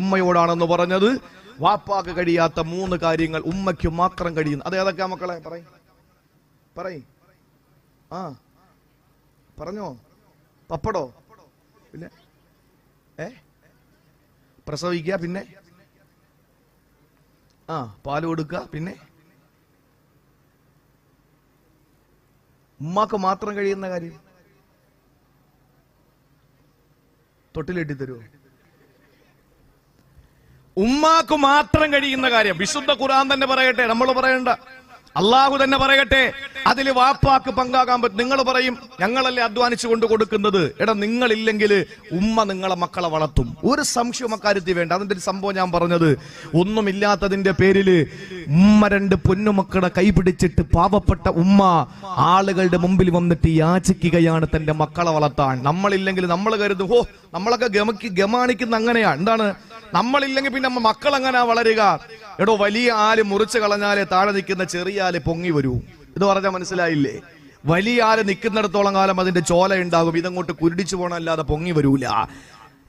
ഉമ്മയോടാണെന്ന് പറഞ്ഞത്. വാപ്പാക്ക് കഴിയാത്ത 3 കാര്യങ്ങൾ ഉമ്മയ്ക്ക് മാത്രം കഴിയുന്നു. അതേതൊക്കെയാ മക്കളെ? പറയ്. പറഞ്ഞോ. പപ്പടോ? പിന്നെ പ്രസവിക്കുക, പിന്നെ പാല് കൊടുക്കുക, പിന്നെ ഉമ്മാക്ക് മാത്രം കഴിയുന്ന കാര്യം തൊട്ടിലെട്ടി തരുമോ? ഉമ്മാക്ക് മാത്രം കഴിയുന്ന കാര്യം വിശുദ്ധ ഖുർആൻ തന്നെ പറയട്ടെ, നമ്മൾ പറയണ്ട, അള്ളാഹു തന്നെ പറയട്ടെ, അതിൽ വാപ്പാക്ക് പങ്കാകാൻ പറ്റും. നിങ്ങൾ പറയും ഞങ്ങളല്ലേ അധ്വാനിച്ചു കൊണ്ട് കൊടുക്കുന്നത്. എടാ, നിങ്ങളില്ലെങ്കിൽ ഉമ്മ നിങ്ങളെ മക്കളെ വളർത്തും. ഒരു സംശയം അക്കാര്യത്തിൽ വേണ്ട. അതിന്റെ ഒരു സംഭവം ഞാൻ പറഞ്ഞത്, ഒന്നുമില്ലാത്തതിന്റെ പേരില് ഉമ്മ 2 പൊന്നുമക്കളെ കൈപിടിച്ചിട്ട് പാവപ്പെട്ട ഉമ്മ ആളുകളുടെ മുമ്പിൽ വന്നിട്ട് യാചിക്കുകയാണ് തന്റെ മക്കളെ വളർത്താൻ. നമ്മളില്ലെങ്കിൽ നമ്മൾ കരുതും, നമ്മളൊക്കെ ഗമാണിക്കുന്ന അങ്ങനെയാണ്. എന്താണ്? നമ്മളില്ലെങ്കിൽ പിന്നെ മക്കൾ എങ്ങനെയാ വളരുക? എടോ, വലിയ ആല് മുറിച്ചു കളഞ്ഞാലേ താഴെ നിൽക്കുന്ന ചെറിയ ആല് പൊങ്ങി വരൂ. ഇത് പറഞ്ഞാൽ മനസ്സിലായില്ലേ? വലിയ ആല് നിൽക്കുന്നിടത്തോളം കാലം അതിന്റെ ചോല ഉണ്ടാകും. ഇതങ്ങോട്ട് കുരുടിച്ചു പോകണല്ലാതെ പൊങ്ങി വരൂല.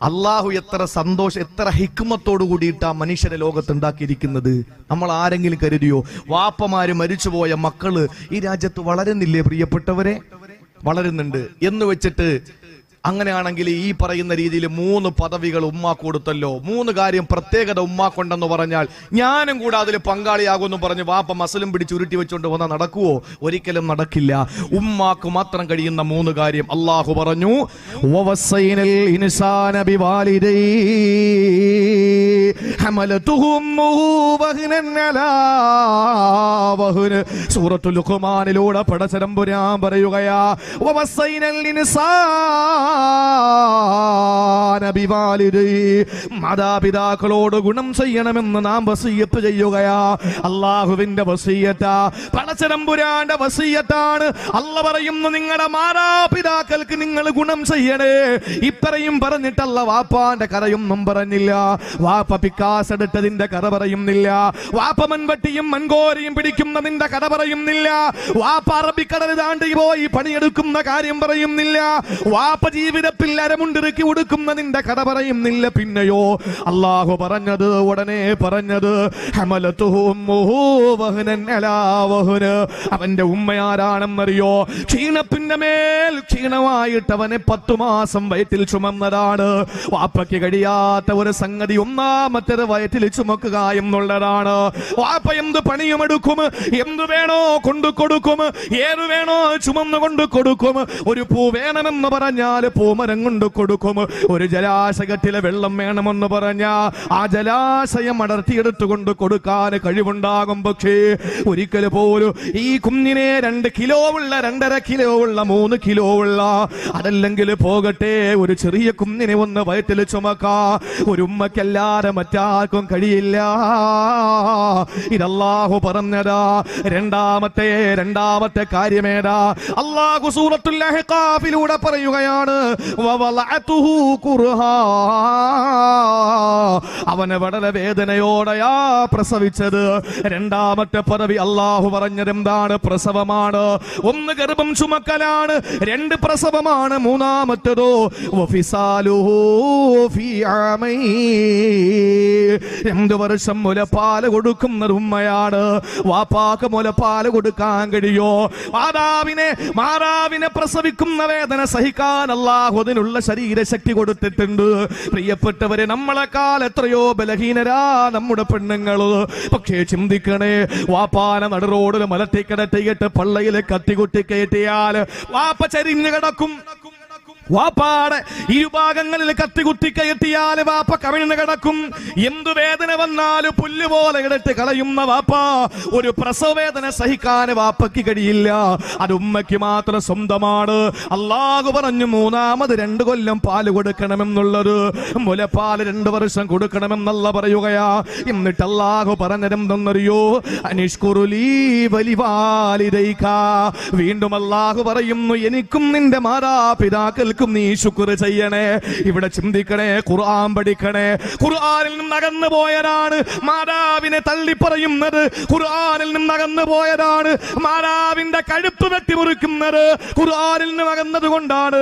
അള്ളാഹു എത്ര സന്തോഷം, എത്ര ഹിക്മത്തോടു കൂടിയിട്ടാ മനുഷ്യരെ ലോകത്തുണ്ടാക്കിയിരിക്കുന്നത്. നമ്മൾ ആരെങ്കിലും കരുതിയോ? വാപ്പമാര് മരിച്ചുപോയ മക്കള് ഈ രാജ്യത്ത് വളരുന്നില്ലേ? പ്രിയപ്പെട്ടവരെ, വളരുന്നുണ്ട് എന്ന് വെച്ചിട്ട് അങ്ങനെയാണെങ്കിൽ ഈ പറയുന്ന രീതിയിൽ 3 പദവികൾ ഉമ്മ കൊടുത്തല്ലോ. 3 കാര്യം പ്രത്യേകത ഉമ്മാക്കുണ്ടെന്ന് പറഞ്ഞാൽ ഞാനും കൂടെ അതിൽ പങ്കാളിയാകുമെന്ന് പറഞ്ഞ് വാപ്പ മസലും പിടിച്ച് ഉരുട്ടി വെച്ചുകൊണ്ട് വന്നാൽ നടക്കുവോ? ഒരിക്കലും നടക്കില്ല. ഉമ്മാക്ക് മാത്രം കഴിയുന്ന 3 കാര്യം അള്ളാഹു പറഞ്ഞു. സൂറത്തുൽ ലുഖ്മാനിലൂടെ പടച്ചതമ്പുരാൻ പറയുകയാ, മാതാപിതാക്കളോട് ഗുണം ചെയ്യണമെന്ന് നാം വസിയ്യത്ത് ചെയ്യുകയാ. അള്ളാഹുവിന്റെ വസിയ്യത്താ, പടച്ചതമ്പുരാന്റെ വസിയ്യത്താണ്. അല്ലാഹു പറയുന്നു, നിങ്ങളുടെ മാതാപിതാക്കൾക്ക് നിങ്ങൾ ഗുണം ചെയ്യണേ. ഇത്രയും പറഞ്ഞിട്ടല്ല വാപ്പാന്റെ കഥയൊന്നും പറഞ്ഞില്ല. വാപ്പ പിക്കാസ് എടുത്തതിന്റെ കഥ പറയുന്നില്ല. വാപ്പ മൺവട്ടിയും മൺകോരിയും പിടിക്കുന്നതിന്റെ കഥ പറയുന്നില്ല. വാപ്പ അറബിക്കടൽ താണ്ടി പോയി പണിയെടുക്കുന്ന കാര്യം പറയുന്നില്ല. വാപ്പ ജീവിതത്തിൽ അരമുണ്ടിറുക്കി കൊടുക്കുന്നതിന്റെ കഥ പറയുന്നില്ല. പിന്നെയോ അള്ളാഹു പറഞ്ഞത്, ഉടനെ പറഞ്ഞത്, അവന്റെ ഉമ്മയാരാണെന്നറിയോ? ക്ഷീണത്തിന്റെ മേൽ ക്ഷീണമായിട്ട് അവനെ 10 മാസം വയറ്റിൽ ചുമന്നതാണ്. വാപ്പയ്ക്ക് കഴിയാത്ത ഒരു സംഗതി ഒന്നാമത്തേത് വയറ്റിൽ ചുമക്കുക എന്നുള്ളതാണ്. വാപ്പ എന്ത് പണിയുമെടുക്കും, എന്ത് വേണോ കൊണ്ടു കൊടുക്കും, ഏത് വേണോ ചുമന്നു കൊണ്ട് കൊടുക്കും. ഒരു പൂ വേണമെന്ന് പറഞ്ഞാൽ പൂമരം കൊണ്ട് കൊടുക്കും. ഒരു ജലാശയത്തിലെ വെള്ളം വേണമെന്ന് പറഞ്ഞാ ആ ജലാശയം അടർത്തിയെടുത്തുകൊണ്ട് കൊടുക്കാൻ കഴിവുണ്ടാകും. പക്ഷേ ഒരിക്കൽ പോലും ഈ കുഞ്ഞിനെ 2 കിലോ ഉള്ള, 2.5 കിലോ ഉള്ള, 3 കിലോ ഉള്ള, അതല്ലെങ്കിൽ പോകട്ടെ ഒരു ചെറിയ കുഞ്ഞിനെ ഒന്ന് വയറ്റിൽ ചുമക്കാ ഒരു ഉമ്മക്കല്ലാതെ മറ്റാർക്കും കഴിയില്ല. ഇതല്ലാഹു പറഞ്ഞതാ. രണ്ടാമത്തെ കാര്യമേതാ? അല്ലാഹു സൂറത്തുൽ അഹ്ഖാഫിലൂടെ പറയുകയാണ്, അവനെ വളരെ വേദനയോടെയാ പ്രസവിച്ചത്. 2ാമത്തെ പദവി അള്ളാഹു പറഞ്ഞത് എന്താണ്? പ്രസവമാണ്. 1 ഗർഭം ചുമക്കലാണ്, 2 പ്രസവമാണ്, 3ാമത്തേതോ 2 വർഷം മുലപ്പാല് കൊടുക്കുന്നത് ഉമ്മയാണ്. വാപ്പാക്ക് മുലപ്പാല് കൊടുക്കാൻ കഴിയോ? മാതാവിനെ പ്രസവിക്കുന്ന വേദന സഹിക്കാൻ അല്ലാഹു അതിനുള്ള ശരീരശക്തി കൊടുത്തിട്ടുണ്ട്. പ്രിയപ്പെട്ടവരെ, നമ്മളെക്കാൾ എത്രയോ ബലഹീനരാ നമ്മുടെ പെണ്ണുങ്ങള്. പക്ഷേ ചിന്തിക്കണേ, വാപ്പാന നടുറോഡിൽ മലത്തിക്കിടത്തിയിട്ട് പള്ളയിലെ കത്തികുട്ടി കയറ്റിയാൽ വാപ്പ ചരിഞ്ഞു കിടക്കും. വാപ്പാടെ ഇരുഭാഗങ്ങളിൽ കത്തികുത്തി കയറ്റിയാൽ വാപ്പ കവിഴ്ന്ന് കിടക്കും. എന്തു വേദന വന്നാലും പുല്ലുപോലെ ഇടത്ത് കളയുന്ന വാപ്പ ഒരു പ്രസവ വേദന സഹിക്കാൻ വാപ്പയ്ക്ക് കഴിയില്ല. അത് ഉമ്മയ്ക്ക് മാത്രം സ്വന്തമാണ്. അല്ലാഹു പറഞ്ഞു 3ാമത് 2 കൊല്ലം പാല് കൊടുക്കണമെന്നുള്ളത്. മുലപ്പാല് 2 വർഷം കൊടുക്കണമെന്നല്ല പറയുകയാ. എന്നിട്ട് അല്ലാഹു പറഞ്ഞതെന്തെന്നറിയോ? അനിഷ്കുറുലീ വലിവാലിദൈക. വീണ്ടും അല്ലാഹു പറയുന്നു, എനിക്കും നിന്റെ മാതാപിതാക്കൾക്ക് പിതാക്കൾക്കും നീ ശുക്ർ ചെയ്യണേ. ഇവിടെ ചിന്തിക്കണേ, ഖുർആൻ പഠിക്കണേ. ഖുർആനിൽ നിന്ന് അകന്നു പോയതാണ് മാതാവിനെ തള്ളിപ്പറയുന്നത്. ഖുർആനിൽ നിന്ന് അകന്നു പോയതാണ് മാതാവിന്റെ കഴുപ്പ് വെട്ടിമുറിക്കുന്നത്. ഖുർആനിൽ നിന്ന് അകന്നത് കൊണ്ടാണ്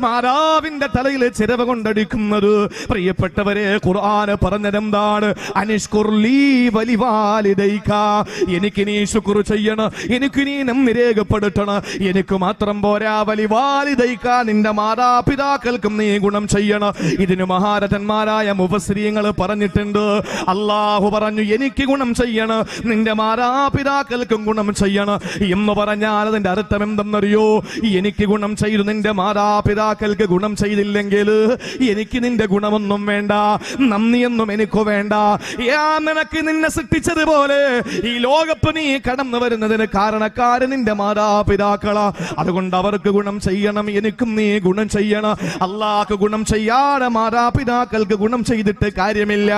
മാതാവിന്റെ തലയിൽ ചിരവ കൊണ്ടടിക്കുന്നത്. പ്രിയപ്പെട്ടവരെ, ഖുർആൻ പറഞ്ഞതെന്താണ്? അനിഷ്കുർലീ വലിവാലിദൈക, എനിക്ക് നീ ശുക്ർ ചെയ്യണം, എനിക്ക് നീ നന്ദി രേഖപ്പെടുത്തണം. എനിക്ക് മാത്രം പോരാ, വലിവാലിദൈക, നിന്റെ മാതാപിതാക്കൾക്കും നീ ഗുണം ചെയ്യണം. ഇതിന് മഹാരഥന്മാരായ മുഫസ്സിരീങ്ങൾ പറഞ്ഞിട്ടുണ്ട്. അല്ലാഹു പറഞ്ഞു എനിക്ക് ഗുണം ചെയ്യണം, നിന്റെ മാതാപിതാക്കൾക്കും ഗുണം ചെയ്യണം എന്ന് പറഞ്ഞാൽ അതിന്റെ അർത്ഥം എന്തെന്നറിയോ? എനിക്ക് ഗുണം ചെയ്തു, നിന്റെ മാതാപിതാക്കൾക്ക് ഗുണം ചെയ്തില്ലെങ്കിൽ എനിക്ക് നിന്റെ ഗുണമൊന്നും വേണ്ട, നന്ദിയൊന്നും എനിക്ക് വേണ്ട. നിനക്ക് നിന്നെ സൃഷ്ടിച്ചതുപോലെ ഈ ലോകത്ത് നീ കടന്നു വരുന്നതിന് കാരണക്കാരൻ നിന്റെ മാതാപിതാക്കളാ. അതുകൊണ്ട് അവർക്ക് ഗുണം ചെയ്യണം, എനിക്കും നീ ഗുണം ചെയ്യണം. അള്ളാഹ്ക്ക് ഗുണം ചെയ്യാതെ മാതാപിതാക്കൾക്ക് ഗുണം ചെയ്തിട്ട് കാര്യമില്ല.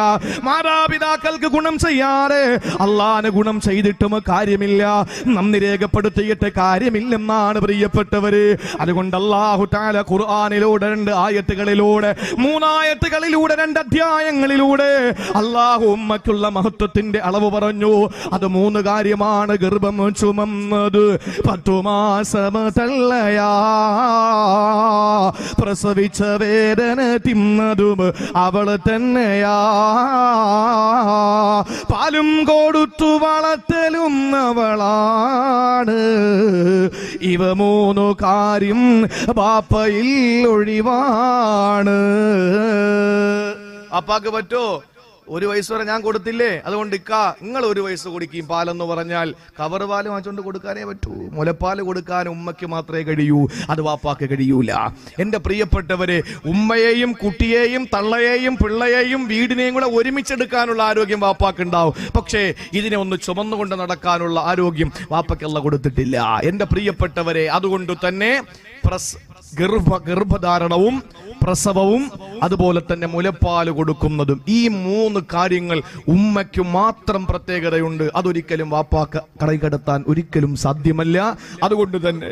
മാതാപിതാക്കൾക്ക് ഗുണം ചെയ്യാതെ അള്ളാഹിന് ഗുണം ചെയ്തിട്ടും കാര്യമില്ല, നന്ദി രേഖപ്പെടുത്തിയിട്ട് കാര്യമില്ലെന്നാണ് പ്രിയപ്പെട്ടവര്. അതുകൊണ്ട് അല്ലാഹു തആല ഖുർആനിലൂടെ 2 ആയത്തുകളിലൂടെ 3 ആയത്തുകളിലൂടെ 2 അധ്യായങ്ങളിലൂടെ അല്ലാഹു ഉമ്മക്കുള്ള മഹത്വത്തിന്റെ അളവ് പറഞ്ഞു. അത് 3 കാര്യമാണ്. ഗർഭം ചുമന്നത് 10 മാസം തള്ളയാ, പ്രസവിച്ച വേദന തിന്നതും അവള് തന്നെയാ, പാലും കൊടുത്തു വളർത്തലും അവളാണ്. ഇവ 3 കാര്യം ബാപ്പയിൽ ഒഴിവാണ്. അപ്പാക്ക് പറ്റോ? 1 വയസ്സ് വരെ ഞാൻ കൊടുത്തില്ലേ, അതുകൊണ്ട് നിങ്ങൾ 1 വയസ്സ് കൊടുക്കും പാലെന്ന് പറഞ്ഞാൽ കവർ പാല് വാങ്ങിച്ചുകൊണ്ട് കൊടുക്കാനേ പറ്റൂ. മുലപ്പാല് കൊടുക്കാൻ ഉമ്മയ്ക്ക് മാത്രമേ കഴിയൂ, അത് വാപ്പാക്ക് കഴിയൂല. എന്റെ പ്രിയപ്പെട്ടവരെ, ഉമ്മയെയും കുട്ടിയെയും തള്ളയെയും പിള്ളയെയും വീടിനെയും കൂടെ ഒരുമിച്ചെടുക്കാനുള്ള ആരോഗ്യം വാപ്പാക്ക് ഉണ്ടാവും. പക്ഷേ ഇതിനെ ഒന്ന് ചുമന്നുകൊണ്ട് നടക്കാനുള്ള ആരോഗ്യം വാപ്പയ്ക്കല്ല കൊടുത്തിട്ടില്ല. എന്റെ പ്രിയപ്പെട്ടവരെ, അതുകൊണ്ട് തന്നെ ഗർഭധാരണവും പ്രസവവും അതുപോലെ തന്നെ മുലപ്പാല് കൊടുക്കുന്നതും, ഈ 3 കാര്യങ്ങൾ ഉമ്മയ്ക്ക് മാത്രം പ്രത്യേകതയുണ്ട്. അതൊരിക്കലും വാപ്പാക്ക് കടയിക്കടത്താൻ ഒരിക്കലും സാധ്യമല്ല. അതുകൊണ്ട് തന്നെ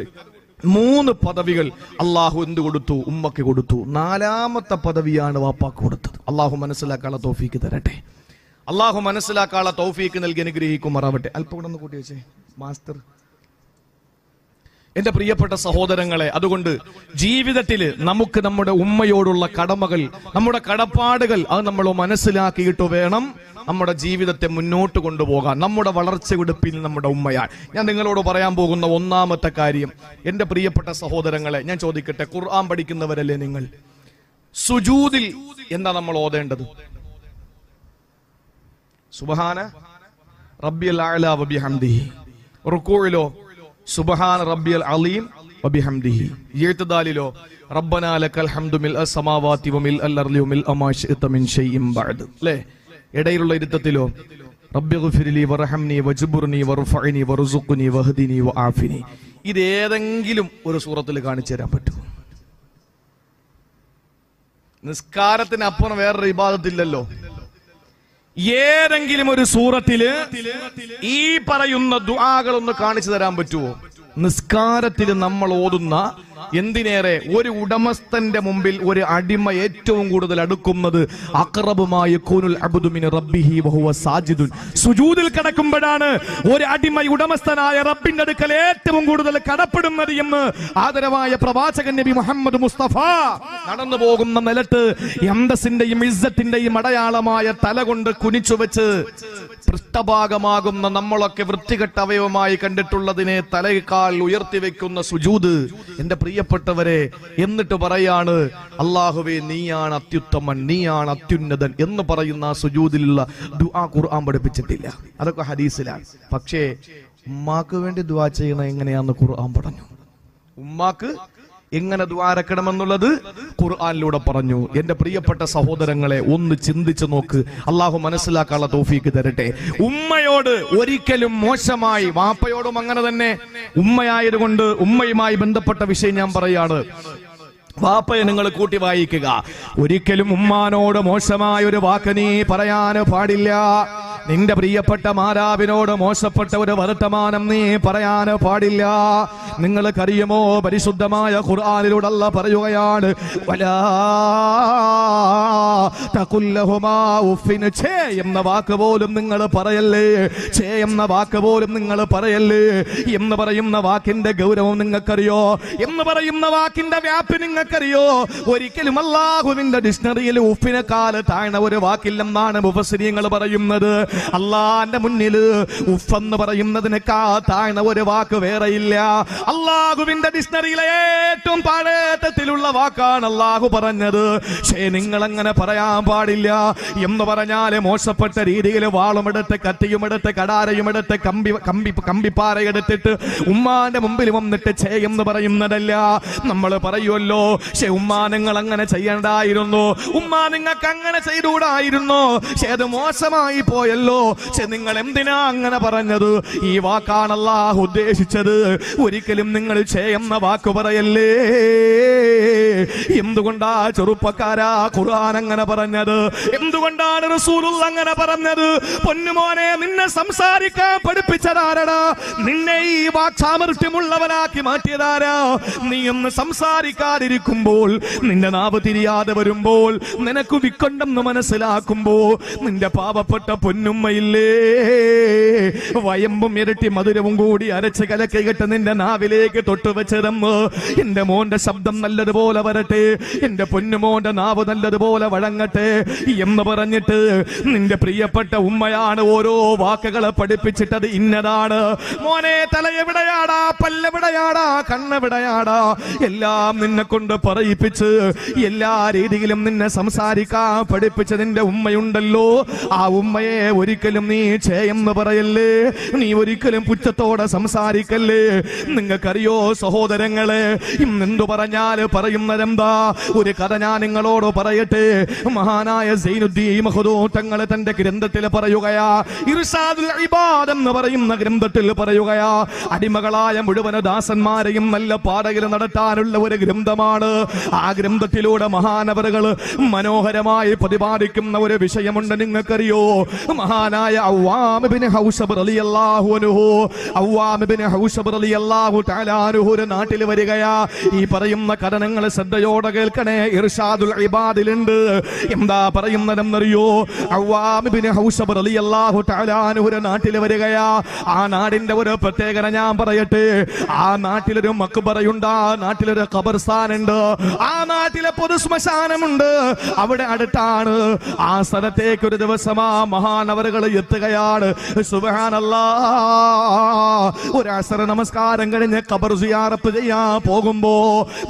3 പദവികൾ അള്ളാഹു എന്ത് കൊടുത്തു? ഉമ്മയ്ക്ക് കൊടുത്തു. 4ാമത്തെ പദവിയാണ് വാപ്പാക്ക് കൊടുത്തത്. അള്ളാഹു മനസ്സിലാക്കാനുള്ള തൗഫീക്ക് തരട്ടെ. അള്ളാഹു മനസ്സിലാക്കാനുള്ള തൗഫീക്ക് നൽകി അനുഗ്രഹിക്കുമാറാവട്ടെ. അല്പം കൂടെ ഒന്ന് കൂട്ടി വെച്ചേ മാസ്റ്റർ. എന്റെ പ്രിയപ്പെട്ട സഹോദരങ്ങളെ, അതുകൊണ്ട് ജീവിതത്തിൽ നമുക്ക് നമ്മുടെ ഉമ്മയോടുള്ള കടമകൾ, നമ്മുടെ കടപ്പാടുകൾ, അത് നമ്മൾ മനസ്സിലാക്കിയിട്ട് വേണം നമ്മുടെ ജീവിതത്തെ മുന്നോട്ട് കൊണ്ടുപോകാൻ. നമ്മുടെ വളർച്ചയുടെ പിന്നിൽ നമ്മുടെ ഉമ്മയാണ്. ഞാൻ നിങ്ങളോട് പറയാൻ പോകുന്ന 1ാമത്തെ കാര്യം, എന്റെ പ്രിയപ്പെട്ട സഹോദരങ്ങളെ, ഞാൻ ചോദിക്കട്ടെ, ഖുർആൻ പഠിക്കുന്നവരല്ലേ നിങ്ങൾ? സുജൂദിൽ എന്താ നമ്മൾ ഓതേണ്ടത്? സുബ്ഹാന റബ്ബിയൽ അഅ്ലാ വബിഹംദിഹി. റുകൂഇലോ സുബ്ഹാന റബ്ബിയൽ അലീം വബിഹംദിഹി. ഇഅ്തിദാലിലോ റബ്ബനാ ലക്കൽ ഹംദു മിൽഅ സമാവാതി വമിൽഅൽ അർളി വമിൽഅ മാ ശിഅത മിൻ ഷൈഇൻ ബഅദ്. അല്ലേ? ഇടയിലുള്ള ഇരുത്തത്തിലോ റബ്ബിഗ്ഫിർലി വർഹംനി വജ്ബുർനി വർഫഅനി വർസുഖ്നി വഹ്ദിനി വആഫിനി. ഇത് ഏതെങ്കിലും ഒരു സൂറത്തിൽ കാണിച്ചു തരാൻ പറ്റുമോ? നിസ്കാരത്തിന് അപ്പുറം വേറൊരു ഇബാദത്തില്ലല്ലോ. ഏതെങ്കിലും ഒരു സൂറത്തില് ഈ പറയുന്ന ദുആകൾ ഒന്ന് കാണിച്ചു തരാൻ പറ്റുമോ? നിസ്കാരത്തിൽ നമ്മൾ ഓതുന്ന, എന്തിനേറെ ഒരു ഉടമസ്ഥന്റെ മുമ്പിൽ ഒരു അടിമ ഏറ്റവും കൂടുതൽ അടുക്കുന്നത് അഖറബുമായ യകൂനുൽ അബ്ദു മിൻ റബ്ബിഹി വഹുവ സാജിദുൻ. സുജൂദിൽ കിടക്കുമ്പോഴാണ് ഒരു അടിമ ഉടമസ്ഥനായ റബ്ബിന്റെ അടുക്കൽ ഏറ്റവും കൂടുതൽ കടപ്പെടുന്നത് എന്ന് ആദരവായ പ്രവാചകൻ നബി മുഹമ്മദ് മുസ്തഫ നടന്നു പോകുന്ന നിലത്ത് അന്തസ്സിന്റെയും ഇസ്സത്തിന്റെയും അടയാളമായ തല കൊണ്ട് കുനിച്ചു വെച്ച് പൃഷ്ഠഭാഗമാകുന്ന നമ്മളൊക്കെ വൃത്തികെട്ട അവയവമായി കണ്ടിട്ടുള്ളതിനെ തലയേക്കാൾ ഉയർത്തി വെക്കുന്ന സുജൂദ്. എന്റെ പ്രിയപ്പെട്ടവരെ, എന്നിട്ട് പറയാണ്, അല്ലാഹുവേ നീയാണ് അത്യുത്തമൻ, നീയാണ് അത്യുന്നതൻ എന്ന് പറയുന്ന ആ സുജൂദിലുള്ള ദുആ ഖുർആൻ പഠിപ്പിച്ചിട്ടില്ല. അതൊക്കെ ഹദീസിലാണ്. പക്ഷേ ഉമ്മാക്ക് വേണ്ടി ദുആ ചെയ്യണം എങ്ങനെയാന്ന് ഖുർആൻ പറഞ്ഞു. ഉമ്മാക്ക് എങ്ങനെ ദ്വാരക്കണമെന്നുള്ളത് ഖുർആനിലൂടെ പറഞ്ഞു. എന്റെ പ്രിയപ്പെട്ട സഹോദരങ്ങളെ, ഒന്ന് ചിന്തിച്ചു നോക്ക്. അള്ളാഹു മനസ്സിലാക്കാനുള്ള തൗഫീക്ക് തരട്ടെ. ഉമ്മയോട് ഒരിക്കലും മോശമായി, വാപ്പയോടും അങ്ങനെ തന്നെ. ഉമ്മയായതുകൊണ്ട് ഉമ്മയുമായി ബന്ധപ്പെട്ട വിഷയം ഞാൻ പറയാണ്. വാപ്പയെ നിങ്ങൾ കൂട്ടി വായിക്കുക. ഒരിക്കലും ഉമ്മാനോട് മോശമായ ഒരു വാക്ക് നീ പറയാൻ പാടില്ല. നിന്റെ പ്രിയപ്പെട്ട മാതാവിനോട് മോശപ്പെട്ട ഒരു വർത്തമാനം നീ പറയാൻ പാടില്ല. നിങ്ങൾക്കറിയുമോ, പരിശുദ്ധമായ ഖുർആനിലൂടെ അല്ലാഹ് പറയുകയാണ്, വലാ തഖുല്ലഹുമാ ഉഫിൻ, ഛേ എന്ന വാക്ക് പോലും നിങ്ങൾ പറയല്ലേ, ഛേ എന്ന വാക്ക് പോലും നിങ്ങൾ പറയല്ലേ എന്ന് പറയുന്ന വാക്കിന്റെ ഗൗരവം നിങ്ങൾക്കറിയോ? എന്ന് പറയുന്ന വാക്കിന്റെ വ്യാപ്തി നിങ്ങൾക്കറിയോ? ഒരിക്കലും അല്ലാഹുവിന്റെ ഡിക്ഷണറിയിൽ ഉഫിനെക്കാൾ താഴ്ന്ന ഒരു വാക്കില്ലെന്നാണ് മുഫസ്സിരീങ്ങൾ പറയുന്നത്. അള്ളാന്റെ മുന്നിൽ ഉഫ് എന്ന് പറയുന്നതിനേക്കാൾ താഴ്ന്ന ഒരു വാക്ക് വേറെയില്ല. അള്ളാഹുവിന്റെ ഡിക്ഷണറിയിലെ ഏറ്റവും പാഴേറ്റത്തിലുള്ള വാക്കാണ് അള്ളാഹു പറഞ്ഞത്. പക്ഷേ നിങ്ങൾ അങ്ങനെ പറയാൻ പാടില്ല. എന്ന് പറഞ്ഞാല് മോശപ്പെട്ട രീതിയിൽ വാളുമെടുത്ത് കത്തിയുമെടുത്ത് കടാരയുമെടുത്ത് കമ്പിപ്പാറയെടുത്തിട്ട് ഉമ്മാന്റെ മുമ്പിൽ വന്നിട്ട് ഛേ എന്ന് പറയുന്നതല്ല. നമ്മൾ പറയുമല്ലോ, പക്ഷെ ഉമ്മാ നിങ്ങൾ അങ്ങനെ ചെയ്യണ്ടായിരുന്നു, ഉമ്മാ നിങ്ങൾക്ക് അങ്ങനെ ചെയ്തുകൂടായിരുന്നു, പക്ഷെ അത് മോശമായി പോയല്ലോ, പക്ഷെ നിങ്ങൾ എന്തിനാ അങ്ങനെ പറഞ്ഞത്? ഈ വാക്കാണ് അല്ലാഹു ഉദ്ദേശിച്ചത്. ഒരിക്കലും നിങ്ങൾ ഛേ എന്ന വാക്ക് പറയല്ലേ. എന്തുകൊണ്ടാ ചെറുപ്പക്കാരാ ഖുർആൻ അങ്ങനെ പറഞ്ഞത്? എന്തുകൊണ്ടാണ് റസൂലുള്ളാഹി അങ്ങനെ പറഞ്ഞത്? പൊന്നുമോനെ, നിന്നെ സംസാരിക്കാൻ പഠിപ്പിച്ചതാരടാ? നിന്നെ ഈ വാക്സാമർത്ഥ്യമുള്ളവനാക്കി മാറ്റിയതാരാ? നീ ഒന്ന് സംസാരിക്കാതിരിക്കുമ്പോൾ, നിന്റെ നാവ് തിരിയാതെ വരുമ്പോൾ, നിനക്ക് വിക്കൊണ്ടെന്ന് മനസ്സിലാക്കുമ്പോ, നിന്റെ പാവപ്പെട്ട പൊന്നുമ്മയില്ലേ, വയമ്പും ഇരട്ടി മധുരവും കൂടി അരച്ച് കലക്കിയിട്ട് നിന്റെ നാവിലേക്ക് തൊട്ടുവെച്ചിരുന്ന്, എന്റെ മോന്റെ ശബ്ദം നല്ലതുപോലെ വരട്ടെ, എന്റെ പൊന്നുമോന്റെ നാവ് നല്ലതുപോലെ വഴങ്ങട്ടെ എന്ന് പറഞ്ഞിട്ട് നിന്റെ പ്രിയപ്പെട്ട ഉമ്മയാണ് ഓരോ വാക്കുകളെ പഠിപ്പിച്ചിട്ടത് ഇന്നതാണ്. മോനെ, തല എവിടെയാടാ, പല്ലെവിടെയാടാ, കണ്ണെവിടെയാടാ, എല്ലാം നിന്നെ കൊണ്ട് പറയിപ്പിച്ച് എല്ലാ രീതിയിലും നിന്നെ സംസാരിക്കാൻ പഠിപ്പിച്ച നിന്റെ ഉമ്മയുണ്ടല്ലോ, ആ ഉമ്മയെ ഒരിക്കലും നീ ഛേ എന്ന് പറയല്ലേ, നീ ഒരിക്കലും പുച്ഛത്തോടെ സംസാരിക്കല്ലേ. നിങ്ങൾക്കറിയോ സഹോദരങ്ങളെ, ഇന്നെന്തു പറഞ്ഞാല് പറയുന്നതെന്താ? ഒരു കഥ ഞാൻ നിങ്ങളോട് പറയട്ടെ. മഹാനായ സൈനുദ്ദീൻ മഖ്ദൂം തങ്ങൾ തന്റെ ഗ്രന്ഥത്തിൽ പറയുകയാ, ഇർശാദുൽ ഇബാദ് എന്ന് പറയുന്ന ഗ്രന്ഥത്തിൽ പറയുകയാ, അടിമകളായ മുഴുവൻ ദാസന്മാരെയും നല്ല പാതയിൽ നടത്താനുള്ള ഒരു ഗ്രന്ഥമാണ്. ആ ഗ്രന്ഥത്തിലൂടെ മഹാനവറുകൾ മനോഹരമായി പ്രതിപാദിക്കുന്ന ഒരു വിഷയമുണ്ട്. നിങ്ങൾക്കറിയോ, മഹാനായ അവ്വാം ഇബ്നു ഹൗശബ് റളിയല്ലാഹു അൻഹു, അവ്വാം ഇബ്നു ഹൗശബ് റളിയല്ലാഹു തആല അൻഹു ഒരു നാട്ടിൽ വരികയാ. ഈ പറയുന്ന കഥ നിങ്ങൾ ശ്രദ്ധയോടെ കേൾക്കണേ. ഇർശാദുൽ ഇബാദിലുണ്ട്. എന്താ പറയുന്നതെന്നറിയോ? അവ്വാം ഇബ്നു ഹൗശബ് റളിയല്ലാഹു തആല അൻഹു ഒരു നാട്ടിൽ വരികയാ. ആ നാടിന്റെ ഒരു പ്രത്യേകത ഞാൻ പറയട്ടെ. ആ നാട്ടിലൊരു മക്ബറയുണ്ട്, ആ നാട്ടിലൊരു ഖബർസ്ഥാനുണ്ട്, ആ നാട്ടിലെ പൊതു ശ്മശാനമുണ്ട്. അവിടെ അടുത്താണ്. ആ സ്ഥലത്തേക്ക് ഒരു ദിവസം ആ മഹാനവറുകൾ എത്തുകയാണ്. സുബ്ഹാനല്ലാഹ്, ഒരു അസ്ർ നമസ്കാരം കഴിഞ്ഞ് ഖബർ സിയാറത്ത് ചെയ്യാൻ പോകുമ്പോ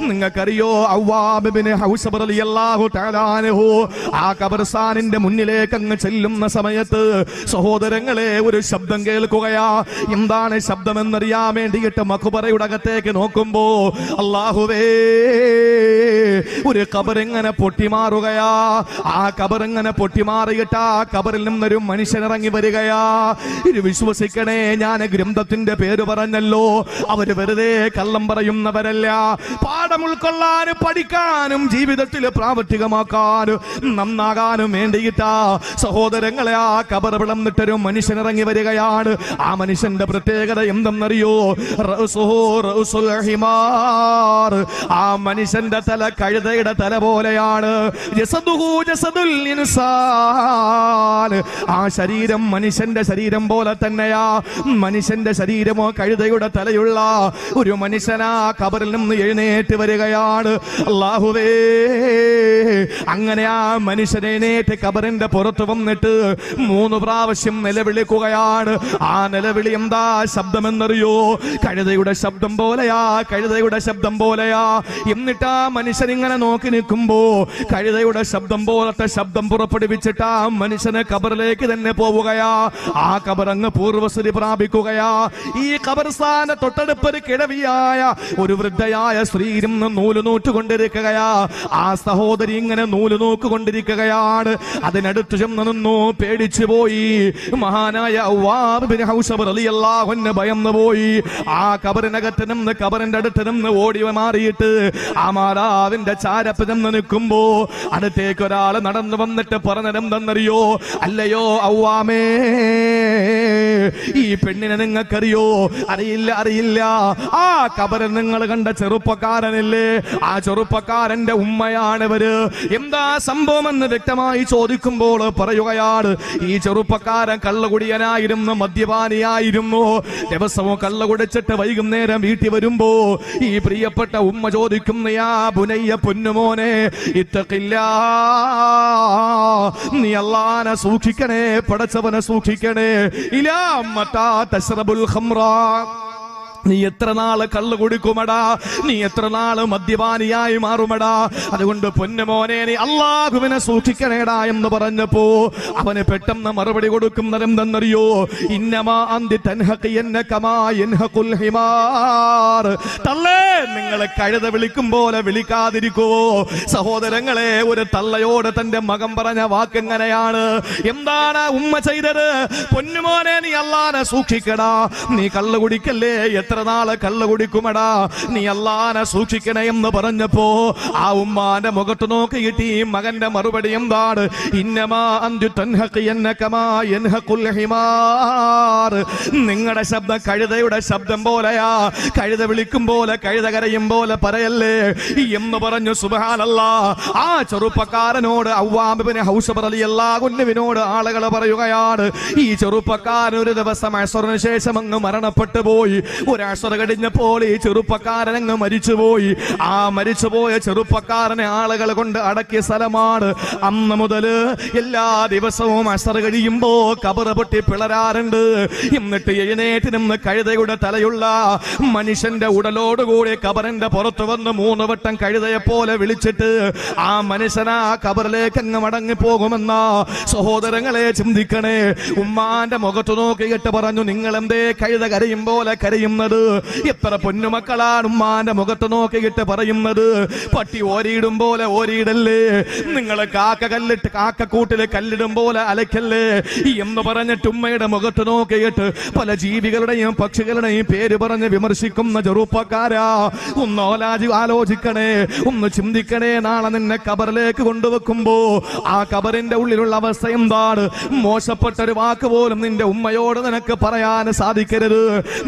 നിങ്ങൾക്കറിയോ, അവ്വാം ഇബ്നു ഹൗശബ് റളിയല്ലാഹു തആല അൻഹു ആ ഖബർസ്ഥാനിന്റെ മുന്നിലേക്ക് അങ്ങ് ചെല്ലുന്ന സമയത്ത് സഹോദരങ്ങളെ ഒരു ശബ്ദം കേൾക്കുകയാ. എന്താണ് ശബ്ദം എന്നറിയാൻ വേണ്ടിയിട്ട് മഖ്ബറയുടെ അകത്തേക്ക് നോക്കുമ്പോ, അല്ലാഹുവേ, ഒരു ഖബർ ഇങ്ങനെ പൊട്ടിമാറുകയാ. ആ ഖബർ ഇങ്ങനെ പൊട്ടിമാറിയിട്ട് ആ ഖബറിൽ നിന്നൊരു മനുഷ്യൻ ഇറങ്ങി വരികയാ. ഇത് വിശ്വസിക്കണേ, ഞാൻ ഗ്രന്ഥത്തിന്റെ പേര് പറഞ്ഞല്ലോ, അവര് വെറുതെ കള്ളം പറയുന്നവരല്ല. പാഠം ഉൾക്കൊള്ളാനും പഠിക്കാനും ജീവിതത്തിൽ പ്രാവർത്തികമാക്കാനും നന്നാകാനും വേണ്ടിയിട്ടാ സഹോദരങ്ങളെ ആ ഖബർ വിളന്നിട്ടൊരു മനുഷ്യൻ ഇറങ്ങി വരികയാണ്. ആ മനുഷ്യന്റെ പ്രത്യേകത എന്തെന്നറിയോ? ആ മനുഷ്യന്റെ തല കഴുതയുടെ തല പോലെയാണ്. ആ ശരീരം മനുഷ്യന്റെ ശരീരം പോലെ തന്നെയാ. മനുഷ്യന്റെ ശരീരമോ കഴുതയുടെ തലയുള്ള ഒരു മനുഷ്യനാ ഖബറിൽ നിന്ന് എഴുന്നേറ്റ് വരികയാണ്. അല്ലാഹുവേ, അങ്ങനെ ആ മനുഷ്യൻ എഴുന്നേറ്റ് ഖബറിന്റെ പുറത്ത് വന്നിട്ട് 3 പ്രാവശ്യം നിലവിളിക്കുകയാണ്. ആ നിലവിളി എന്താ ശബ്ദമെന്നറിയോ? കഴുതയുടെ ശബ്ദം പോലെയാ, കഴുതയുടെ ശബ്ദം പോലെയാ. എന്നിട്ട് ആ മനുഷ്യൻ ഇങ്ങനെ നോക്കി നിൽക്കുമ്പോ കഴുതയുടെ ശബ്ദം പോലത്തെ ശബ്ദം പുറപ്പെടുവിച്ചിട്ട് ആ മനുഷ്യന് ഖബറിലേക്ക് തന്നെ പോവുകയാ. ആ ഖബറങ്ങ് പൂർവസ്ഥിതി പ്രാപിക്കുകയാ. ഈ ഖബർസ്ഥാന തൊട്ടടുപ്പൊരു കിഴവിയായ ഒരു വൃദ്ധയായ സ്ത്രീ ഇരുന്ന് നൂല് നൂറ്റുകൊണ്ടിരിക്കുകയാ. ആ സഹോദരി ഇങ്ങനെ നൂല് നോക്കുകൊണ്ടിരിക്കുകയാണ്. അതിനടുത്ത് ചെന്ന് നിന്നു, പേടിച്ചു പോയി. മഹാനായ അവ്വാം ഇബ്നു ഹൗശബ് റളിയല്ലാഹു അൻഹു ഭയന്നു പോയി. ആ ഖബറിനകത്ത് നിന്ന്, ഖബറിന്റെ അടുത്ത് നിന്ന് ഓടി മാറിയിട്ട് ആ മാതാവിന്റെ ചാരപ്പ് നിന്ന് നിൽക്കുമ്പോ അടുത്തേക്ക് ഒരാൾ നടന്നു വന്നിട്ട് പറഞ്ഞതെന്തെന്നറിയോ? അല്ലയോ ഔവാമേ, ഈ പെണ്ണിനെ നിങ്ങൾക്കറിയോ? അറിയില്ല. ആ കബറിൽ നിങ്ങൾ കണ്ട ചെറുപ്പക്കാരനല്ലേ, ആ ചെറുപ്പക്കാരന്റെ ഉമ്മയാണിവര്. എന്താ സംഭവമെന്ന് വ്യക്തമായി ചോദിക്കുമ്പോൾ പറയുകയാണ്, ഈ ചെറുപ്പക്കാരൻ കള്ളുകുടിയനായിരുന്നു, മദ്യപാനിയായിരുന്നു. ദിവസവും കള്ളു കുടിച്ചിട്ട് വൈകുന്നേരം വീട്ടിൽ വരുമ്പോ ഈ പ്രിയപ്പെട്ട ഉമ്മ ചോദിക്കുന്ന, യാ ബുനയ്യ, പൊന്നുമോനെ, ഇത്തഖില്ലാ, നീ അല്ലാഹനെ സൂക്ഷിക്കണേ, പടച്ചവനെ സൂക്ഷിക്കണേ. ഇലാ മതാ തശ്റബുൽ ഖംറ, നീ എത്ര നാള് കള്ളു കുടിക്കുമടാ, നീ എത്ര നാള് മദ്യപാനിയായി മാറുമടാ. അതുകൊണ്ട് പൊന്നുമോനെ, നീ അല്ലാഹുവിനെ സൂക്ഷിക്കണേടാ എന്ന് പറഞ്ഞപ്പോ അവന് പെട്ടെന്ന് മറുപടി കൊടുക്കുന്നത് എന്തെന്നറിയോ? ഇന്നമാ അന്തി തൻഹഖിയന്ന കമാ യൻഹഖുൽ ഹിമാർ. തള്ളേ, നിങ്ങളെ കഴുത വിളിക്കും പോലെ വിളിക്കാതിരിക്കുവോ? സഹോദരങ്ങളെ, ഒരു തള്ളയോട് തന്റെ മകൻ പറഞ്ഞ വാക്കെങ്ങനെയാണ്? എന്താണ് ഉമ്മ ചെയ്തത്? പൊന്നുമോനെ, നീ അല്ലാഹനെ സൂക്ഷിക്കടാ, നീ കള്ളു കുടിക്കല്ലേ, എത്ര നാള് കള്ളു കുടിക്കുമടാ, നീ അല്ലാഹനെ സൂക്ഷിക്കണേ എന്ന് പറഞ്ഞപ്പോ ആ ഉമ്മാന്റെ മുഖത്ത് നോക്കിയിട്ട് ഈ മകന്റെ മറുപടി എന്താണ്? ഇന്നമാ അന്തു തൻഹഖിയന്ന കമാ യൻഹഖുൽ ഹിമാർ. നിങ്ങളുടെ ശബ്ദം കഴുതയുടെ ശബ്ദം പോലെയാ, കഴുത വിളിക്കും പോലെ, കഴുത കരയും പോലെ പറയല്ലേ എന്ന് പറഞ്ഞു. സുബ്ഹാനല്ലാഹ്. ആ ചെറുപ്പക്കാരനോട് അവ്വാബ് ഇബ്നു ഹൗശബ് റളിയല്ലാഹു അൻഹുവിനോട് ആളുകൾ പറയുകയാണ്, ഈ ചെറുപ്പക്കാരൻ ഒരു ദിവസം അസ്റിന് ശേഷം അങ്ങ് മരണപ്പെട്ടു പോയി. ഒരാഴ്ച കഴിഞ്ഞപ്പോൾ ഈ ചെറുപ്പക്കാരൻ അങ്ങ് മരിച്ചുപോയി. ആ മരിച്ചുപോയ ചെറുപ്പക്കാരനെ ആളുകൾ കൊണ്ട് അടക്കിയ സ്ഥലമാണ്. അന്ന് മുതല് എല്ലാ ദിവസവും അസ്ർ കഴിയുമ്പോ കബർ പൊട്ടി പിളരാറുണ്ട്. എന്നിട്ട് എഴുന്നേറ്റ് നിന്ന് കഴുതയുടെ തലയുള്ള മനുഷ്യന്റെ ഉടലോടുകൂടി കബറിന്റെ പുറത്തു വന്ന് 3 വട്ടം കഴുതയെ പോലെ വിളിച്ചിട്ട് ആ മനുഷ്യനാ കബറിലേക്ക് അങ്ങ് മടങ്ങി പോകുമെന്ന സഹോദരങ്ങളെ ചിന്തിക്കണേ. ഉമ്മാന്റെ മുഖത്ത് നോക്കിയിട്ട് പറഞ്ഞു, നിങ്ങൾ എന്തേ കഴുത കരയും പോലെ കരയുന്നത്? എത്ര പൊന്നുമക്കളാണ് ഉമ്മാന്റെ മുഖത്ത് നോക്കിയിട്ട് പറയുന്നത്, പട്ടി ഓരിയിടും പോലെ ഓരിയിടല്ലേ, നിങ്ങള് കാക്കക്കൂട്ടില് കല്ലിടും പോലെ അലക്കല്ലേ എന്ന് പറഞ്ഞിട്ട് ഉമ്മയുടെ മുഖത്ത് നോക്കിയിട്ട് പല ജീവികളുടെയും പക്ഷികളുടെയും പേര് പറഞ്ഞ് വിമർശിക്കുന്ന ചെറുപ്പക്കാരാ, ഒന്ന് ആലോചിക്കണേ, ഒന്ന് ചിന്തിക്കണേ. നാളെ നിന്നെ കബറിലേക്ക് കൊണ്ടുവെക്കുമ്പോ ആ കബറിന്റെ ഉള്ളിലുള്ള അവസ്ഥ എന്താണ്? മോശപ്പെട്ട ഒരു വാക്ക് പോലും നിന്റെ ഉമ്മയോട് നിനക്ക് പറയാൻ സാധിക്കരുത്.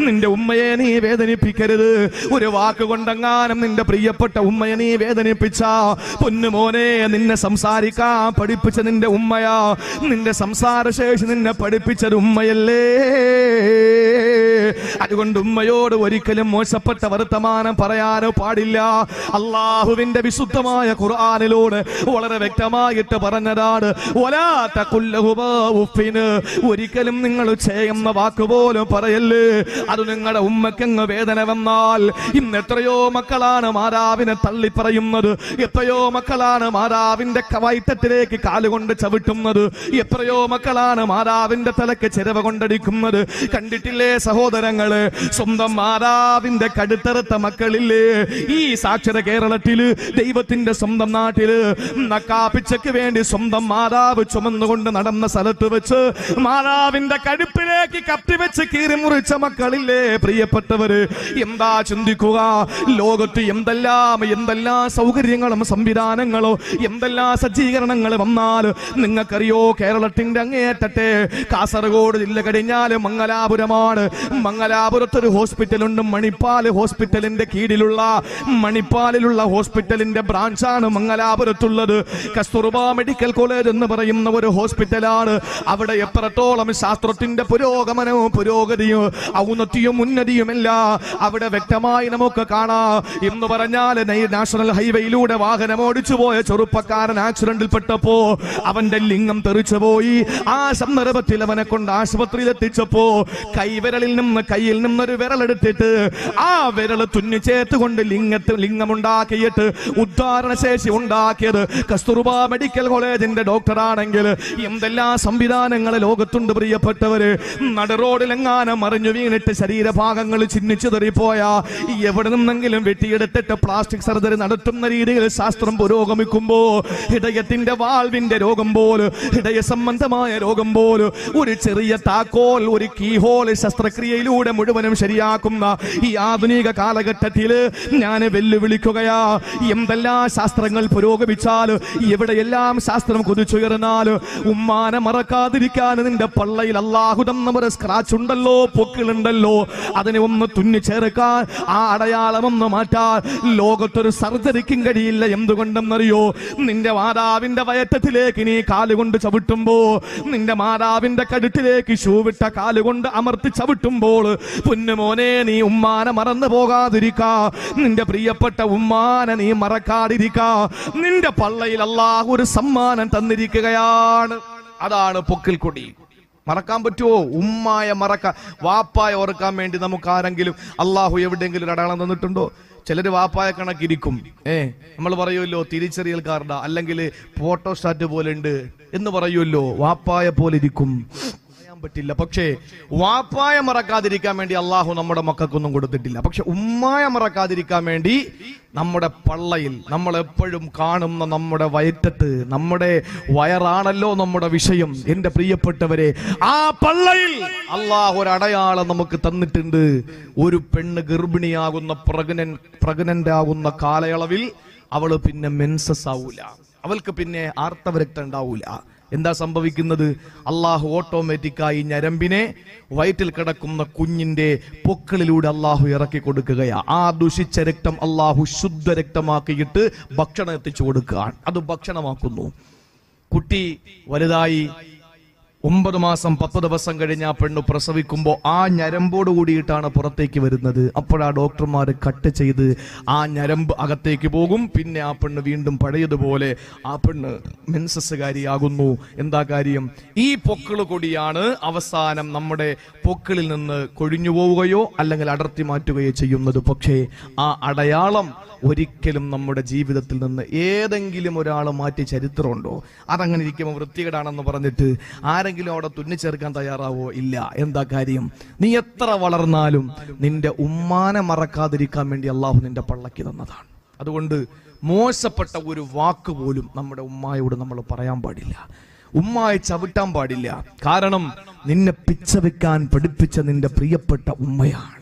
നിന്റെ ഉമ്മയെ നീ വേദനിപ്പിക്കരുത്. ഒരു വാക്ക് കൊണ്ടെങ്ങാനും നിന്റെ പ്രിയപ്പെട്ട ഉമ്മയെ നീ വേദനിപ്പിച്ച, പൊന്നുമോനെ, നിന്നെ സംസാരിക്കാൻ പഠിപ്പിച്ച നിന്റെ ഉമ്മയാ, നിന്റെ സംസാരശേഷി നിന്നെ പഠിപ്പിച്ചത് ഉമ്മയല്ലേ. അതുകൊണ്ട് ഉമ്മയോട് ഒരിക്കലും മോശപ്പെട്ട വർത്തമാനം പറയാനോ പാടില്ല. അള്ളാഹുവിന്റെ വിശുദ്ധമായ ഖുർആനിലൂടെ വളരെ വ്യക്തമായിട്ട് പറഞ്ഞതാണ്, വലാ തഖുൽ ലഹുമാ ഉഫ്ഫിൻ, ഒരിക്കലും നിങ്ങൾ ചെയ്യുന്ന വാക്കുപോലും പറയല്ലേ. അത് നിങ്ങളുടെ ഉമ്മക്കങ്ങ് വേദന വന്നാൽ, ഇന്ന് എത്രയോ മക്കളാണ് മാതാവിനെ തള്ളി പറയുന്നത്, എത്രയോ മക്കളാണ് മാതാവിന്റെ വയറ്റത്തിലേക്ക് കാലുകൊണ്ട് ചവിട്ടുന്നത്, എത്രയോ മക്കളാണ് മാതാവിന്റെ തലക്ക് ചിരവ കൊണ്ടടിക്കുന്നത്. കണ്ടിട്ടില്ലേ സഹോദരങ്ങള്? സ്വന്തം മാതാവിന്റെ കടുത്തറുത്ത മക്കളില്ലേ ഈ സാക്ഷര കേരളത്തില്, ദൈവത്തിന്റെ സ്വന്തം നാട്ടില്? നക്കാപ്പിച്ചക്ക് വേണ്ടി സ്വന്തം മാതാവ് ചുമന്നുകൊണ്ട് നടന്ന സ്ഥലത്ത് വെച്ച് മാതാവിന്റെ കടുപ്പിലേക്ക് കത്തിവെച്ച് കീറി മുറിച്ച മക്കളില്ലേ പ്രിയപ്പെട്ടവര്? എന്താ ചിന്തിക്കുക? ലോകത്ത് എന്തെല്ലാം സൗകര്യങ്ങളും സംവിധാനങ്ങളോ എന്തെല്ലാം സജ്ജീകരണങ്ങൾ വന്നാൽ നിങ്ങൾക്കറിയോ? കേരളത്തിന്റെ അങ്ങേയറ്റത്തെ കാസർഗോഡ് ജില്ല കഴിഞ്ഞാൽ മംഗലാപുരമാണ്. മംഗലാപുരത്തൊരു ഹോസ്പിറ്റലുണ്ട്, മണിപ്പാൽ ഹോസ്പിറ്റലിന്റെ കീഴിലുള്ള, മണിപ്പാലിലുള്ള ഹോസ്പിറ്റലിന്റെ ബ്രാഞ്ചാണ് മംഗലാപുരത്തുള്ളത്. കസ്തൂർബ മെഡിക്കൽ കോളേജ് എന്ന് പറയുന്ന ഒരു ഹോസ്പിറ്റലാണ്. അവിടെ എത്രത്തോളം ശാസ്ത്രത്തിന്റെ പുരോഗമനവും പുരോഗതിയും ഔന്നത്യവും ഉന്നതിയുമല്ല അവിടെ വ്യക്തമായി നമുക്ക് കാണാം. എന്ന് പറഞ്ഞാൽ നാഷണൽ ഹൈവേയിലൂടെ വാഹനം ഓടിച്ചു പോയ ചെറുപ്പക്കാരൻ ആക്സിഡന്റിൽ പെട്ടപ്പോ അവന്റെ ലിംഗം തെറിച്ചു പോയി. ആ സന്ദർഭത്തിൽ അവനെ കൊണ്ട് ആശുപത്രിയിൽ എത്തിച്ചപ്പോ കയ്യിൽ നിന്നൊരു വിരലെടുത്തിട്ട് ആ വിരൽ തുന്നിച്ചേർത്തുകൊണ്ട് ലിംഗമുണ്ടാക്കിയിട്ട് ഉദ്ധാരണശേഷി ഉണ്ടാക്കിയത് കസ്തൂർബ മെഡിക്കൽ കോളേജിന്റെ ഡോക്ടറാണെങ്കിൽ എന്തെല്ലാം സംവിധാനങ്ങൾ ലോകത്തുണ്ട് പ്രിയപ്പെട്ടവര്. നടുറോഡിലെങ്ങാനും മറിഞ്ഞു വീണിട്ട് ശരീരഭാഗങ്ങൾ ചിഹ്നിച്ചു തെറിപ്പോയാ എവിടെ നിന്നെങ്കിലും വെട്ടിയെടുത്തിട്ട് പ്ലാസ്റ്റിക് സർജറി നടത്തുന്ന രീതിയിൽ ശാസ്ത്രം പുരോഗമിക്കുമ്പോ ഹൃദയത്തിന്റെ വാൾവിന്റെ രോഗം പോലും, ഹൃദയ സംബന്ധമായ രോഗം പോലും ഒരു ചെറിയ താക്കോൽ, ഒരു കീഹോൾ ശസ്ത്രക്രിയയിൽ വയസ്സിലൂടെ മുഴുവനും ശരിയാക്കുന്ന ഈ ആധുനിക കാലഘട്ടത്തില് ഞാൻ വെല്ലുവിളിക്കുകയാ. എന്തെല്ലാം ശാസ്ത്രങ്ങൾ പുരോഗമിച്ചാൽ, എവിടെയെല്ലാം ശാസ്ത്രം കുതിച്ചുയർന്നാൽ, ഉമ്മാനെ മറക്കാതിരിക്കാൻ നിന്റെ പള്ളയിൽ അല്ലാഹു തന്ന ഒരു സ്ക്രാച്ച് ഉണ്ടല്ലോ, പൊക്കിളുണ്ടല്ലോ, അതിനെ ഒന്ന് തുന്നിച്ചേർക്കാൻ, ആ അടയാളം ഒന്ന് മാറ്റാൻ ലോകത്തൊരു സർജറിക്കും കഴിയില്ല. എന്തുകൊണ്ടെന്നറിയോ? നിന്റെ മാതാവിന്റെ വയറ്റത്തിലേക്ക് നീ കാലുകൊണ്ട് ചവിട്ടുമ്പോ, നിന്റെ മാതാവിന്റെ കഴുത്തിലേക്ക് ഷൂ വിട്ട കാലുകൊണ്ട് അമർത്തി ചവിട്ടുമ്പോൾ, പൊന്നുമോനെ നീ ഉമ്മാനെ മറന്നു പോകാതിരിക്കാ, നിന്റെ പ്രിയപ്പെട്ട ഉമ്മാനെ നീ മറക്കാതിരിക്കാ. നിന്റെ പള്ളയിൽ അല്ലാഹു ഒരു സമ്മാനം തന്നിരിക്കുകയാണ്. അതാണ് പൊക്കിൽ കൊടി. മറക്കാൻ പറ്റുമോ? ഉമ്മായ മറക്കാൻ, വാപ്പായ ഓർക്കാൻ വേണ്ടി നമുക്ക് ആരെങ്കിലും അല്ലാഹു എവിടെയെങ്കിലും ഒരു അടയാളം തന്നിട്ടുണ്ടോ? ചിലര് വാപ്പായ കണക്കിരിക്കും. നമ്മൾ പറയുമല്ലോ തിരിച്ചറിയൽ കാർഡാ, അല്ലെങ്കിൽ ഫോട്ടോസ്റ്റാറ്റ് പോലെ ഉണ്ട് എന്ന് പറയുമല്ലോ. വാപ്പായ പോലെ ഇരിക്കും, പറ്റില്ല. പക്ഷേ വാപ്പായ മറക്കാതിരിക്കാൻ വേണ്ടി അള്ളാഹു നമ്മുടെ മക്കൾക്കൊന്നും കൊടുത്തിട്ടില്ല. പക്ഷെ ഉമ്മായ മറക്കാതിരിക്കാൻ വേണ്ടി നമ്മുടെ പള്ളയിൽ, നമ്മൾ എപ്പോഴും കാണുന്ന നമ്മുടെ വയറ്റത്ത്, നമ്മുടെ വയറാണല്ലോ നമ്മുടെ വിഷയം. എന്റെ പ്രിയപ്പെട്ടവരെ, ആ പള്ളയിൽ അള്ളാഹു ഒരു അടയാളം നമുക്ക് തന്നിട്ടുണ്ട്. ഒരു പെണ്ണ് ഗർഭിണിയാകുന്ന പ്രഗ്നന്റ് ആകുന്ന കാലയളവിൽ അവള് പിന്നെ മെൻസസ് ആവൂല, അവൾക്ക് പിന്നെ ആർത്തവരക്തം ഉണ്ടാവൂല. എന്താ സംഭവിക്കുന്നത്? അള്ളാഹു ഓട്ടോമാറ്റിക്കായി ഞരമ്പിനെ വയറ്റിൽ കിടക്കുന്ന കുഞ്ഞിന്റെ പൊക്കളിലൂടെ അള്ളാഹു ഇറക്കി കൊടുക്കുകയാ. ആ ദുഷിച്ച രക്തം അള്ളാഹു ശുദ്ധ രക്തമാക്കിയിട്ട് ഭക്ഷണം എത്തിച്ചു കൊടുക്കുകയാണ്. അത് ഭക്ഷണമാക്കുന്നു. കുട്ടി വലുതായി 9 മാസം 10 ദിവസം കഴിഞ്ഞ് ആ പെണ്ണ് പ്രസവിക്കുമ്പോൾ ആ ഞരമ്പോട് കൂടിയിട്ടാണ് പുറത്തേക്ക് വരുന്നത്. അപ്പോഴാ ഡോക്ടർമാർ കട്ട് ചെയ്ത് ആ ഞരമ്പ് അകത്തേക്ക് പോകും. പിന്നെ ആ പെണ്ണ് വീണ്ടും പഴയതുപോലെ ആ പെണ്ണ് മെൻസസ്സുകാരിയാകുന്നു. എന്താ കാര്യം? ഈ പൊക്കിള് കൊടിയാണ് അവസാനം നമ്മുടെ പൊക്കിളിൽ നിന്ന് കൊഴിഞ്ഞു പോവുകയോ അല്ലെങ്കിൽ അടർത്തി മാറ്റുകയോ ചെയ്യുന്നത്. പക്ഷേ ആ അടയാളം ഒരിക്കലും നമ്മുടെ ജീവിതത്തിൽ നിന്ന് ഏതെങ്കിലും ഒരാൾ മാറ്റി ചരിത്രമുണ്ടോ? അതങ്ങനെ ഇരിക്കുമ്പോൾ വൃത്തികേടാണെന്ന് പറഞ്ഞിട്ട് ആരെങ്കിലും അവിടെ തുന്നിച്ചേർക്കാൻ തയ്യാറാവോ? ഇല്ല. എന്താ കാര്യം? നീ എത്ര വളർന്നാലും നിന്റെ ഉമ്മാനെ മറക്കാതിരിക്കാൻ വേണ്ടി അള്ളാഹു നിന്റെ പള്ളക്ക് തന്നതാണ്. അതുകൊണ്ട് മോശപ്പെട്ട ഒരു വാക്ക് പോലും നമ്മുടെ ഉമ്മായോട് നമ്മൾ പറയാൻ പാടില്ല, ഉമ്മായി ചവിട്ടാൻ പാടില്ല. കാരണം നിന്നെ പിച്ച വെക്കാൻ പഠിപ്പിച്ച നിന്റെ പ്രിയപ്പെട്ട ഉമ്മയാണ്.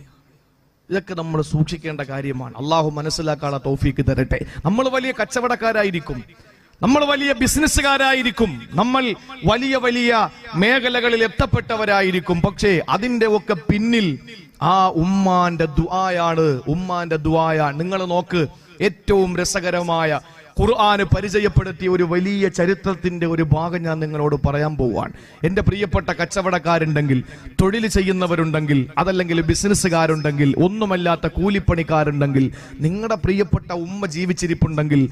ഇതൊക്കെ നമ്മൾ സൂക്ഷിക്കേണ്ട കാര്യമാണ്. അള്ളാഹു മനസ്സിലാക്കാനുള്ള തൗഫീക്ക് തരട്ടെ. നമ്മൾ വലിയ കച്ചവടക്കാരായിരിക്കും, നമ്മൾ വലിയ ബിസിനസ്സുകാരായിരിക്കും, നമ്മൾ വലിയ വലിയ മേഖലകളിൽ എത്തപ്പെട്ടവരായിരിക്കും. പക്ഷേ അതിന്റെ ഒക്കെ പിന്നിൽ ആ ഉമ്മാന്റെ ദുആയാണ്, ഉമ്മാന്റെ ദുആയാണ്. നിങ്ങൾ നോക്ക്, ഏറ്റവും രസകരമായ ഖുർആന് പരിചയപ്പെടുത്തിയ ഒരു വലിയ ചരിത്രത്തിന്റെ ഒരു ഭാഗം ഞാൻ നിങ്ങളോട് പറയാൻ പോവാണ്. എന്റെ പ്രിയപ്പെട്ട കച്ചവടക്കാരുണ്ടെങ്കിൽ, തൊഴിൽ ചെയ്യുന്നവരുണ്ടെങ്കിൽ, അതല്ലെങ്കിൽ ബിസിനസ്സുകാരുണ്ടെങ്കിൽ, ഒന്നുമല്ലാത്ത കൂലിപ്പണിക്കാരുണ്ടെങ്കിൽ, നിങ്ങളുടെ പ്രിയപ്പെട്ട ഉമ്മ ജീവിച്ചിരിപ്പുണ്ടെങ്കിൽ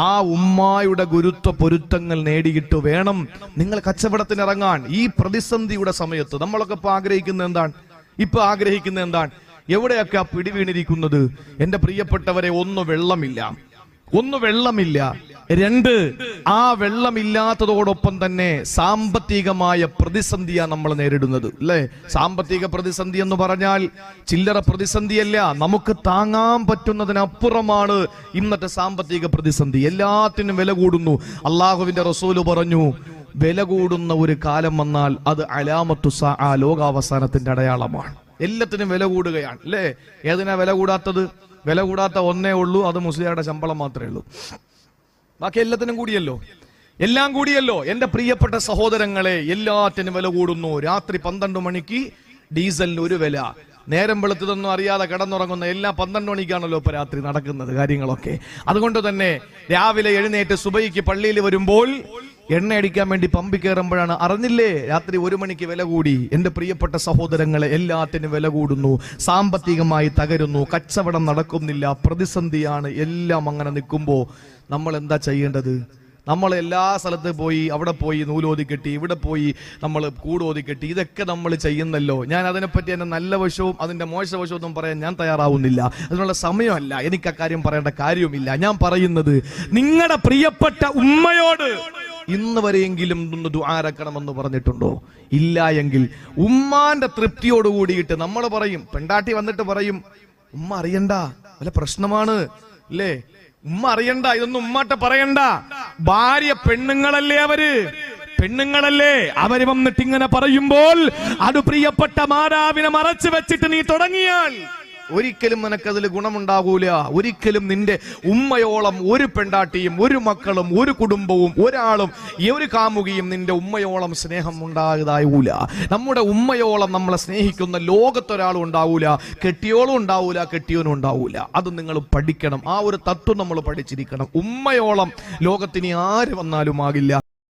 ആ ഉമ്മായുടെ ഗുരുത്വ പൊരുത്തങ്ങൾ നേടിയിട്ട് വേണം നിങ്ങൾ കച്ചവടത്തിന് ഇറങ്ങാൻ. ഈ പ്രതിസന്ധിയുടെ സമയത്ത് നമ്മളൊക്കെ ഇപ്പൊ ആഗ്രഹിക്കുന്നത് എന്താണ്? എവിടെയൊക്കെ ആ പിടി വീണിരിക്കുന്നത്? എന്റെ പ്രിയപ്പെട്ടവരെ, ഒന്ന് വെള്ളമില്ല, 2 ആ വെള്ളമില്ലാത്തതോടൊപ്പം തന്നെ സാമ്പത്തികമായ പ്രതിസന്ധിയാണ് നമ്മൾ നേരിടുന്നത്, അല്ലേ? സാമ്പത്തിക പ്രതിസന്ധി എന്ന് പറഞ്ഞാൽ ചില്ലറ പ്രതിസന്ധിയല്ല, നമുക്ക് താങ്ങാൻ പറ്റുന്നതിനപ്പുറമാണ് ഇന്നത്തെ സാമ്പത്തിക പ്രതിസന്ധി. എല്ലാത്തിനും വില കൂടുന്നു. അള്ളാഹുവിന്റെ റസൂല് പറഞ്ഞു, വില കൂടുന്ന ഒരു കാലം വന്നാൽ അത് അലാമത്തു സഅ, ലോകാവസാനത്തിന്റെ അടയാളമാണ്. എല്ലാത്തിനും വില കൂടുകയാണ്, അല്ലേ? ഏതിനാ വില കൂടാത്തത്? വില കൂടാത്ത ഒന്നേ ഉള്ളൂ, അത് മുസ്ലിയാരുടെ ശമ്പളം മാത്രമേ ഉള്ളൂ. ബാക്കി എല്ലാത്തിനും കൂടിയല്ലോ, എല്ലാം കൂടിയല്ലോ. എന്റെ പ്രിയപ്പെട്ട സഹോദരങ്ങളെ, എല്ലാത്തിനും വില കൂടുന്നു. രാത്രി 12 മണിക്ക് ഡീസലിന് ഒരു വില. നേരം വെളുത്തതൊന്നും അറിയാതെ കിടന്നുറങ്ങുന്ന എല്ലാ 12 മണിക്കാണല്ലോ ഇപ്പൊ രാത്രി നടക്കുന്നത് കാര്യങ്ങളൊക്കെ. അതുകൊണ്ട് തന്നെ രാവിലെ എഴുന്നേറ്റ് സുബഹിക്ക് പള്ളിയിൽ വരുമ്പോൾ എണ്ണ അടിക്കാൻ വേണ്ടി പമ്പി കയറുമ്പോഴാണ് അറിഞ്ഞില്ലേ രാത്രി 1 മണിക്ക് വില കൂടി. എന്റെ പ്രിയപ്പെട്ട സഹോദരങ്ങളെ, എല്ലാത്തിനും വില കൂടുന്നു, സാമ്പത്തികമായി തകരുന്നു, കച്ചവടം നടക്കുന്നില്ല, പ്രതിസന്ധിയാണ്. എല്ലാം അങ്ങനെ നിൽക്കുമ്പോൾ നമ്മൾ എന്താ ചെയ്യേണ്ടത്? നമ്മൾ എല്ലാ സ്ഥലത്ത് പോയി, അവിടെ പോയി നൂലോതി കെട്ടി, ഇവിടെ പോയി നമ്മൾ കൂടോതി കെട്ടി, ഇതൊക്കെ നമ്മൾ ചെയ്യുന്നല്ലോ. ഞാൻ അതിനെപ്പറ്റി എന്നെ നല്ല വശവും അതിന്റെ മോശവശവും ഒന്നും പറയാൻ ഞാൻ തയ്യാറാവുന്നില്ല, അതിനുള്ള സമയമല്ല, എനിക്ക് അക്കാര്യം പറയേണ്ട കാര്യവുമില്ല. ഞാൻ പറയുന്നത്, നിങ്ങളുടെ പ്രിയപ്പെട്ട ഉമ്മയോട് ഇന്ന് വരെയെങ്കിലും ഒന്ന് ദുആരക്കണമെന്ന് പറഞ്ഞിട്ടുണ്ടോ? ഇല്ല എങ്കിൽ ഉമ്മാന്റെ തൃപ്തിയോട് കൂടിയിട്ട് നമ്മൾ പറയും. പെണ്ടാട്ടി വന്നിട്ട് പറയും, ഉമ്മ അറിയണ്ട, വല്ല പ്രശ്നമാണ്, അല്ലേ? ഉമ്മ അറിയണ്ട, ഇതൊന്നും ഉമ്മാட்ட പറയണ്ട. ഭാര്യ പെണ്ണുങ്ങളല്ലേ അവര്, പെണ്ണുങ്ങളല്ലേ അവര് വന്നിട്ട് ഇങ്ങനെ പറയുമ്പോൾ അത് പ്രിയപ്പെട്ട മാതാവിനെ മറച്ചു വെച്ചിട്ട് നീ തുടങ്ങിയാൽ ഒരിക്കലും നിനക്കതിൽ ഗുണമുണ്ടാകൂല. ഒരിക്കലും നിന്റെ ഉമ്മയോളം ഒരു പെണ്ടാട്ടിയും ഒരു മക്കളും ഒരു കുടുംബവും ഒരാളും ഒരു കാമുകിയും നിന്റെ ഉമ്മയോളം സ്നേഹം ഉണ്ടായതായൂല. നമ്മുടെ ഉമ്മയോളം നമ്മളെ സ്നേഹിക്കുന്ന ലോകത്തൊരാളും ഉണ്ടാവൂല. കെട്ടിയോളും ഉണ്ടാവൂല, കെട്ടിയോനും ഉണ്ടാവൂല. അത് നിങ്ങൾ പഠിക്കണം. ആ ഒരു തത്വം നമ്മൾ പഠിച്ചിരിക്കണം. ഉമ്മയോളം ലോകത്തിന് ആര് വന്നാലും ആകില്ല.